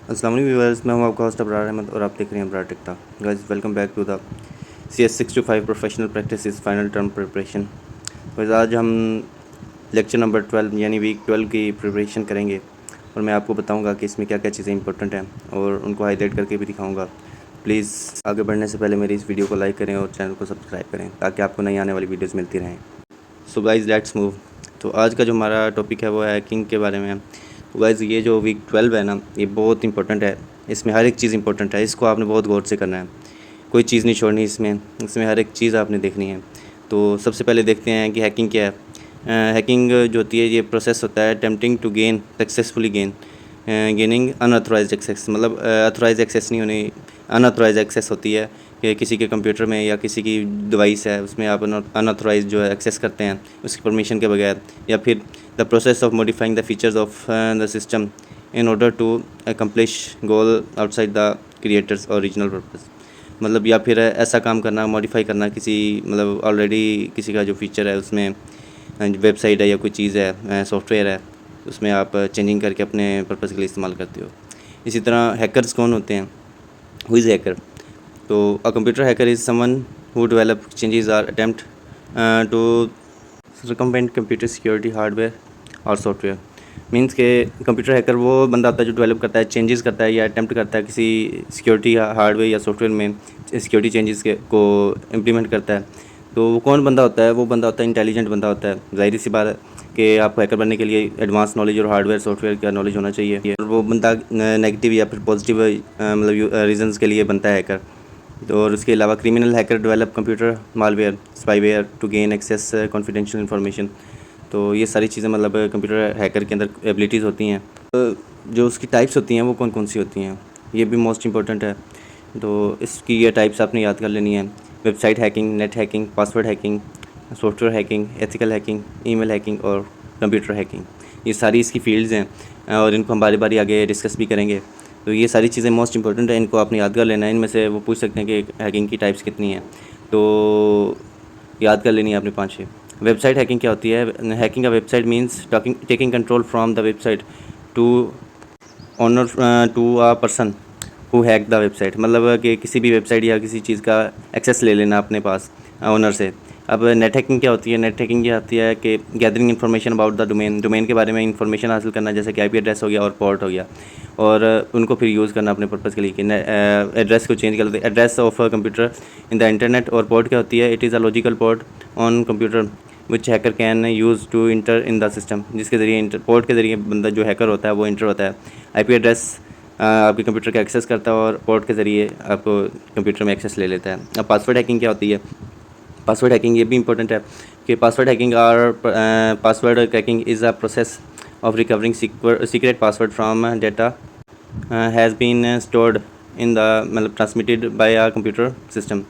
अस्सलाम वालेकुम व्यूअर्स, मैं हूं आपका होस्ट अबरार अहमद और आप देख रहे हैं Abrar TikTok. Guys, welcome back to the CS625 professional practice final term preparation. Guys, आज हम लेक्चर नंबर 12 यानी वीक 12 की प्रिपरेशन करेंगे और मैं आपको बताऊंगा कि इसमें क्या क्या चीज़ें इंपॉर्टेंट हैं और उनको हाईलाइट करके भी दिखाऊंगा। प्लीज़ आगे बढ़ने से पहले मेरी इस वीडियो को लाइक करें और चैनल को सब्सक्राइब करें ताकि आपको नई आने वाली वीडियोज़ मिलती रहें। So guys, let's move. तो आज का जो हमारा टॉपिक है वो है हैकिंग के बारे में है। तो गाइस, ये जो वीक 12 है ना, ये बहुत इंपॉर्टेंट है। इसमें हर एक चीज़ इंपॉर्टेंट है, इसको आपने बहुत गौर से करना है, कोई चीज़ नहीं छोड़नी इसमें इसमें हर एक चीज़ आपने देखनी है। तो सबसे पहले देखते हैं कि हैकिंग क्या है। हैकिंग जो होती है ये प्रोसेस होता है attempting to gain successfully gaining unauthorised access, मतलब ऑथराइज एक्सेस नहीं होनी, अनऑथराइज एक्सेस होती है कि किसी के कंप्यूटर में या किसी की डिवाइस है उसमें आप अनऑथराइज जो है एक्सेस करते हैं उसकी परमिशन के बगैर, या फिर the process of modifying the features of the system in order to accomplish goal outside the creator's original purpose. मतलब या फिर ऐसा काम करना, मॉडिफाई करना किसी, मतलब ऑलरेडी किसी का जो फीचर है उसमें, वेबसाइट है या कोई चीज़ है, सॉफ्टवेयर है, उसमें आप चेंजिंग करके अपने पर्पज़ के लिए इस्तेमाल करते हो। इसी तरह हैकर्स कौन होते हैं? Who is hacker? तो a computer hacker is someone who develop changes or attempt to circumvent computer security hardware और सॉफ्टवेयर। मीन्स के कंप्यूटर हैकर वो बंदा होता है जो डेवलप करता है, चेंजेस करता है या अटेम्प्ट करता है किसी सिक्योरिटी हार्डवेयर या सॉफ्टवेयर में सिक्योरिटी चेंजेस के को इम्प्लीमेंट करता है। तो वो कौन बंदा होता है? वो बंदा होता है इंटेलिजेंट बंदा होता है। ज़ाहिर सी बात है कि आपको हैकर बनने के लिए एडवांस नॉलेज और हार्डवेयर सॉफ्टवेयर का नॉलेज होना चाहिए। और वो बंदा नेगेटिव या फिर पॉजिटिव मतलब रीजंस के लिए बनता है हैकर। तो और उसके अलावा criminal hacker develop computer malware spyware to gain access confidential information. तो ये सारी चीज़ें मतलब कंप्यूटर हैकर के अंदर एबिलिटीज़ होती हैं। तो जो उसकी टाइप्स होती हैं वो कौन कौन सी होती हैं, ये भी मोस्ट इंपॉर्टेंट है। तो इसकी ये टाइप्स आपने याद कर लेनी है: website hacking, net hacking, password hacking, software hacking, ethical hacking, email hacking और कंप्यूटर हैकिंग। ये सारी इसकी फील्ड्स हैं और इनको हम बारी बारी आगे डिस्कस भी करेंगे। तो ये सारी चीज़ें मोस्ट इंपॉर्टेंट है, इनको आपने याद कर लेना है। इनमें से वो पूछ सकते हैं कि हैकिंग की टाइप्स कितनी हैं, तो याद कर लेनी है आपने 5-6। वेबसाइट हैकिंग क्या होती है? Hacking a website means taking control from the website to owner to a person who hack the website. मतलब कि किसी भी वेबसाइट या किसी चीज़ का एक्सेस ले लेना अपने पास ओनर से। अब नेट हैकिंग क्या होती है? नेट हैकिंग ये आती है कि gathering information about the domain के बारे में इंफॉर्मेशन हासिल करना, जैसे कि आईपी एड्रेस हो गया और पोर्ट हो गया, और उनको फिर यूज़ करना अपने पर्पज़ के लिए कि एड्रेस को चेंज कर देते। Address of computer in the internet. और पोर्ट क्या होती है? It is a logical port on computer which hacker can use to enter in the system, जिसके ज़रिए पोर्ट के ज़रिए बंदा जो हैकर होता है वो इंटर होता है। आईपी एड्रेस आपके कंप्यूटर का एक्सेस करता है और पोर्ट के ज़रिए आपको कंप्यूटर में एक्सेस ले लेता है। अब पासवर्ड हैकिंग क्या होती है? पासवर्ड हैकिंग ये भी इंपॉर्टेंट है कि password cracking is a process of recovering secret password from data has been stored in the, मतलब transmitted by a computer system.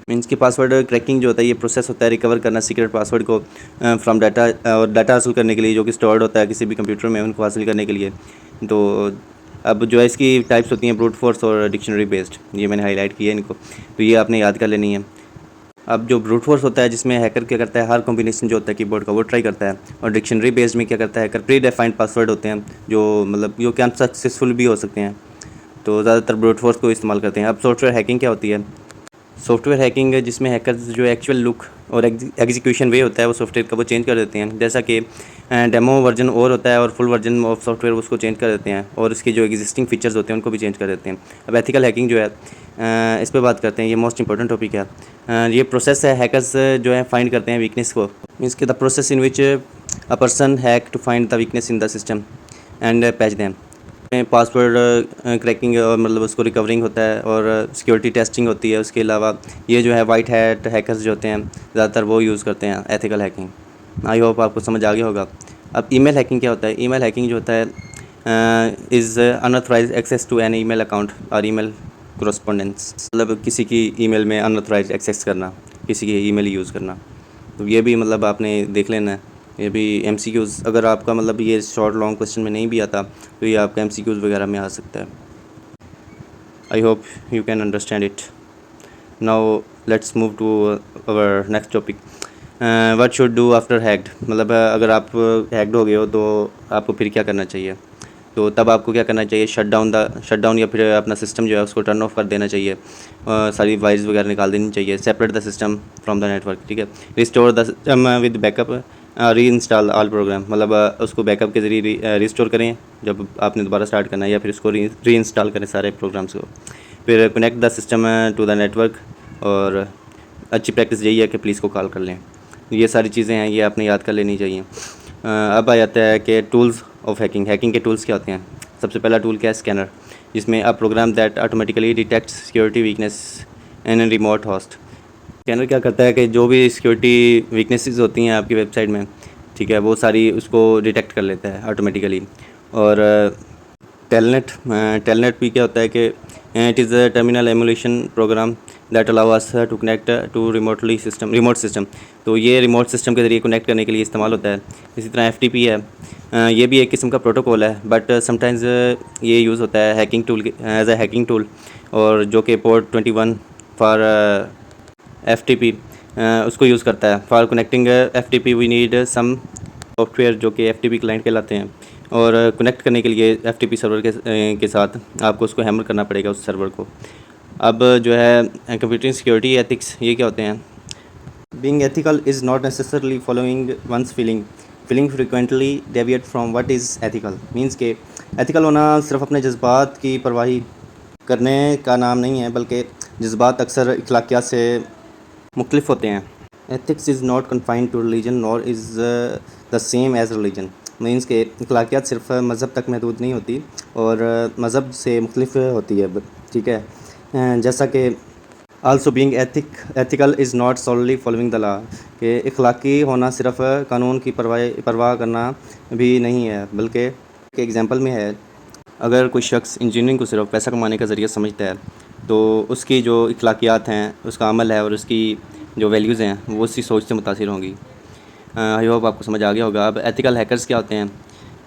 Means कि पासवर्ड क्रैकिंग जो होता है ये प्रोसेस होता है रिकवर करना सीक्रेट पासवर्ड को फ्रॉम डाटा, और डाटा हासिल करने के लिए जो कि स्टोर्ड होता है किसी भी कंप्यूटर में, उनको हासिल करने के लिए। तो अब जो है इसकी टाइप्स होती हैं ब्रूट फोर्स और डिक्शनरी बेस्ड, ये मैंने हाईलाइट किया है इनको, तो ये आपने याद कर लेनी है। अब जो ब्रूट फोर्स होता है जिसमें हैकर क्या करता है, हर कॉम्बिनेशन जो होता है कीबोर्ड का वो ट्राई करता है, और डिक्शनरी बेस्ड में क्या करता है हैकर, प्री डिफाइंड पासवर्ड होते हैं जो मतलब जो कि अनसक्सेसफुल भी हो सकते हैं, तो ज़्यादातर ब्रूट फोर्स को इस्तेमाल करते हैं। अब सॉफ्टवेयर हैकिंग क्या होती है? सॉफ्टवेयर हैकिंग है जिसमें हैकर्स जो एक्चुअल लुक और एग्जीक्यूशन वे होता है वो सॉफ्टवेयर का वो चेंज कर देते हैं, जैसा कि डेमो वर्जन और होता है और फुल वर्जन ऑफ सॉफ्टवेयर उसको चेंज कर देते हैं, और इसके जो एग्जिस्टिंग फीचर्स होते हैं उनको भी चेंज कर देते हैं। अब एथिकल हैकिंग जो है, इस पर बात करते हैं, ये मोस्ट इंपॉर्टेंट टॉपिक है। ये प्रोसेस है, हैकर्स जो है फाइंड करते हैं वीकनेस को। मीन्स के the process in which a person hack to find the weakness in the system and patch them. Password cracking और मतलब उसको रिकवरिंग होता है, और सिक्योरिटी टेस्टिंग होती है। उसके अलावा ये जो है वाइट हैट हैकर्स जो होते हैं ज़्यादातर वो यूज़ करते हैं एथिकल हैकिंग। आई होप आपको समझ आ गया होगा। अब ईमेल हैकिंग क्या होता है? ईमेल हैकिंग जो होता है is unauthorised access to an email account और ईमेल कोरस्पोंडेंस, मतलब किसी की ईमेल में अनऑथराइज्ड एक्सेस करना, किसी की ईमेल यूज़ करना। तो ये भी मतलब आपने देख लेना है। ये भी MCQs, अगर आपका मतलब ये शॉर्ट लॉन्ग क्वेश्चन में नहीं भी आता तो ये आपका MCQs वगैरह में आ सकता है। I hope you can understand it. Now let's move to our next topic. What should do after hacked, मतलब अगर आप हैक्ड हो गए हो तो आपको फिर क्या करना चाहिए। तो तब आपको क्या करना चाहिए, शट डाउन या फिर अपना सिस्टम जो है उसको टर्न ऑफ कर देना चाहिए, सारी वायर्स वगैरह निकाल देनी चाहिए, separate the system from the network, ठीक है। Restore the system with backup, री इंस्टॉल ऑल प्रोग्राम, मतलब उसको बैकअप के ज़रिए रिस्टोर करें जब आपने दोबारा स्टार्ट करना है, या फिर उसको री इंस्टॉल करें सारे प्रोग्राम्स को। फिर connect the system to the network, और अच्छी प्रैक्टिस यही है कि पुलिस को कॉल कर लें। ये सारी चीज़ें हैं, ये आपने याद कर लेनी चाहिए। अब आ जाता है कि टूल्स ऑफ हैकिंग। हैकिंग के टूल्स क्या होते हैं। सबसे पहला टूल क्या है, स्कैनर, जिसमें a program that automatically detect security weakness in remote host. Scanner क्या करता है कि जो भी सिक्योरिटी वीकनेसेस होती हैं आपकी वेबसाइट में, ठीक है, वो सारी उसको डिटेक्ट कर लेता है ऑटोमेटिकली। और टेलनेट भी क्या होता है कि it is a terminal emulation program that allow us to connect to remote system. तो ये रिमोट सिस्टम के ज़रिए कनेक्ट करने के लिए इस्तेमाल होता है। इसी तरह एफटीपी है, ये भी एक किस्म का प्रोटोकॉल है, बट समटाइम्स ये यूज़ होता है hacking tool as a hacking tool, और जो कि पोर्ट 21 फॉर एफटीपी उसको यूज़ करता है। For connecting FTP we need some software जो कि एफटीपी क्लाइंट कहलाते हैं, और कनेक्ट करने के लिए एफटीपी सर्वर के साथ आपको उसको हैमर करना पड़ेगा उस सर्वर को। अब जो है कंप्यूटिंग सिक्योरिटी एथिक्स, ये क्या होते हैं। Being ethical is not necessarily following one's feeling frequently deviate from what is ethical. Means के एथिकल होना सिर्फ अपने जज्बात की परवाही करने का नाम नहीं है, बल्कि जज्बात अक्सर इखलाकियात से मुख्तलिफ होते हैं। Ethics is not confined to religion nor is the same as religion. Means के अखलाकियात सिर्फ मज़हब तक महदूद नहीं होती, और मज़हब से मुख्तलिफ होती है, ठीक है। जैसा कि also being ethical is not solely following the law, कि इखलाकी होना सिर्फ कानून की परवाह करना भी नहीं है, बल्कि एक एग्जांपल में है, अगर कोई शख्स इंजीनियरिंग को सिर्फ पैसा कमाने का ज़रिया समझता है, तो उसकी जो इखलाकियात हैं, उसका अमल है, और उसकी जो वैल्यूज़ हैं, वो उसी सोच से मुतासिर होंगी। आई होप आपको समझ आ गया होगा। अब एथिकल हैकर्स क्या होते हैं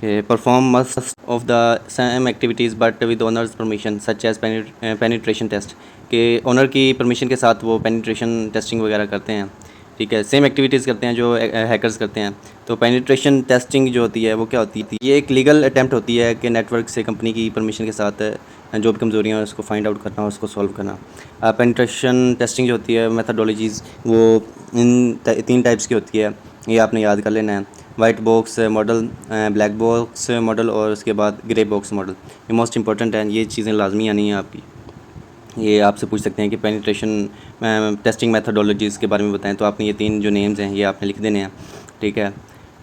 कि perform must of the same activities but with owner's permission such as penetration test, के ओनर की परमिशन के साथ वो पेनिट्रेशन टेस्टिंग वगैरह करते हैं, ठीक है। सेम एक्टिविटीज़ करते हैं जो हैकर्स करते हैं। तो पेनिट्रेशन टेस्टिंग जो होती है वो क्या होती है, ये एक लीगल अटैम्प्ट होती है कि नेटवर्क से कंपनी की परमिशन के साथ जो भी कमज़ोरियाँ हैं उसको फाइंड आउट करना और उसको सॉल्व करना। पेनिट्रेशन टेस्टिंग जो होती है, मेथडोलॉजीज़, वो इन 3 टाइप्स की होती है, ये आपने याद कर लेना है। White box model, black box model, और उसके बाद ग्रे बॉक्स मॉडल। ये मोस्ट इंपॉर्टेंट हैं, ये चीज़ें लाजमी आनी हैं आपकी। ये आपसे पूछ सकते हैं कि पेनिट्रेशन टेस्टिंग मेथडोलॉजीज़ के बारे में बताएं, तो आपने ये 3 जो नेम्स हैं ये आपने लिख देने हैं, ठीक है।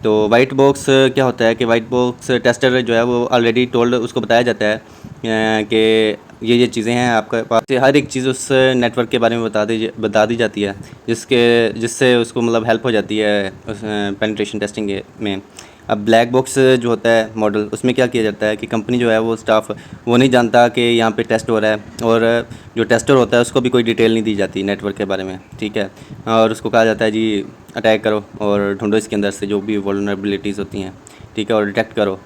तो वाइट बॉक्स क्या होता है कि वाइट बॉक्स टेस्टर जो है वो ऑलरेडी टोल्ड, उसको बताया जाता है कि ये चीज़ें हैं आपके पास, हर एक चीज़ उस नेटवर्क के बारे में बता दी जाती है, जिससे उसको मतलब हेल्प हो जाती है उस पेनिट्रेशन टेस्टिंग में। अब ब्लैक बॉक्स जो होता है मॉडल, उसमें क्या किया जाता है कि कंपनी जो है वो स्टाफ वो नहीं जानता कि यहाँ पे टेस्ट हो रहा है, और जो टेस्टर होता है उसको भी कोई डिटेल नहीं दी जाती नेटवर्क के बारे में, ठीक है। और उसको कहा जाता है जी अटैक करो और ढूंढो इसके अंदर से जो भी वल्नरेबिलिटीज़ होती हैं, ठीक है, और डिटेक्ट करो।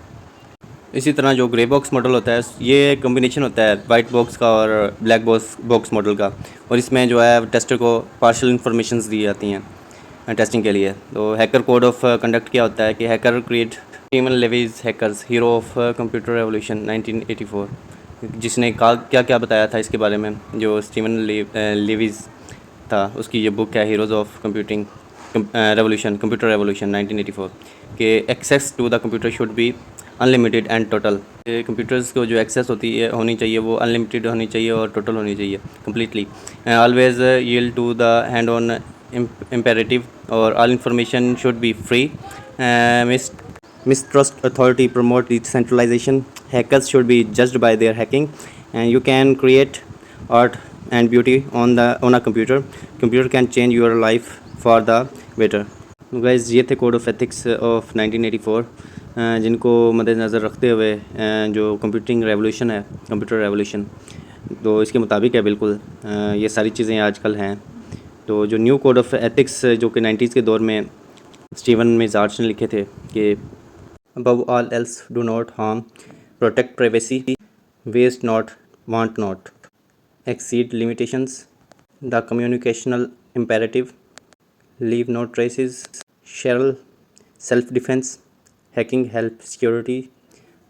इसी तरह जो ग्रे बॉक्स मॉडल होता है, ये कॉम्बिनेशन होता है वाइट बॉक्स का और ब्लैक बॉक्स मॉडल का, और इसमें जो है टेस्टर को पार्शियल इन्फॉर्मेशंस दी जाती हैं टेस्टिंग के लिए। तो हैकर कोड ऑफ कंडक्ट क्या होता है कि hacker create Steven levies hackers hero of computer revolution 1984, जिसने क्या क्या बताया था इसके बारे में, जो स्टीवन लेवीज था, उसकी ये बुक है heroes of computing revolution computer revolution 1984, के access to the computer should be unlimited and total. Computers को जो एक्सेस होनी चाहिए वो अनलिमिटेड होनी चाहिए और टोटल होनी चाहिए completely. Always yield to the hands on imperative, और all information should be free. Mistrust authority promote decentralisation, hackers should be judged by their hacking, and you can create art and beauty on a computer can change your life for the better. Guys, ये थे code of ethics of 1984, जिनको मद्देनज़र रखते हुए जो computing revolution है, computer revolution, तो इसके मुताबिक है बिल्कुल। ये सारी चीज़ें आजकल हैं। तो जो न्यू कोड ऑफ एथिक्स जो कि 90s के दौर में स्टीवन मेजार्च ने लिखे थे कि above all else do not harm, protect privacy, waste not, want not, exceed limitations, the communicational imperative, leave no traces, shell, self-defense, hacking help security,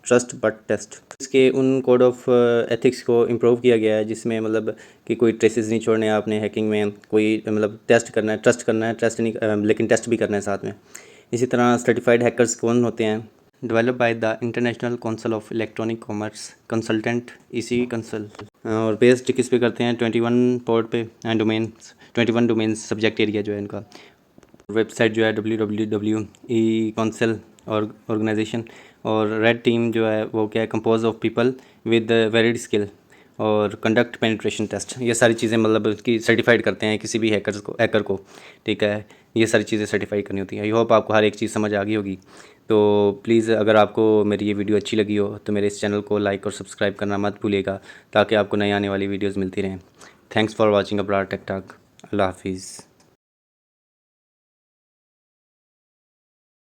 trust but test. इसके उन कोड ऑफ एथिक्स को improve किया गया है जिसमें मतलब कि कोई ट्रेसेस नहीं छोड़ने हैं आपने हैकिंग में, कोई मतलब टेस्ट करना है, ट्रस्ट करना है, ट्रस्ट नहीं लेकिन टेस्ट भी करना है साथ में। इसी तरह सर्टिफाइड हैकर्स कौन होते हैं? Develop by the international council of electronic commerce, consultant इसी कंसल, और बेस्ड किस पे करते हैं? 21 पोर्ट पे and domains, 21 domains subject area जो है इनका। वेबसाइट जो है www काउंसिल और ऑर्गेनाइजेशन। और रेड टीम जो है वो क्या है? Compose of people with varied skill और कंडक्ट पेनिट्रेशन टेस्ट। ये सारी चीज़ें मतलब कि सर्टिफाइड करते हैं किसी भी हैकर को, ठीक है। ये सारी चीज़ें सर्टिफाई करनी होती हैं। आई होप आपको हर एक चीज़ समझ आ गई होगी। तो प्लीज़ अगर आपको मेरी ये वीडियो अच्छी लगी हो तो मेरे इस चैनल को लाइक और सब्सक्राइब करना मत भूलिएगा, ताकि आपको नई आने वाली वीडियोज़ मिलती रहें। Thanks for watching Abrar tech talk. अल्लाह हाफिज़।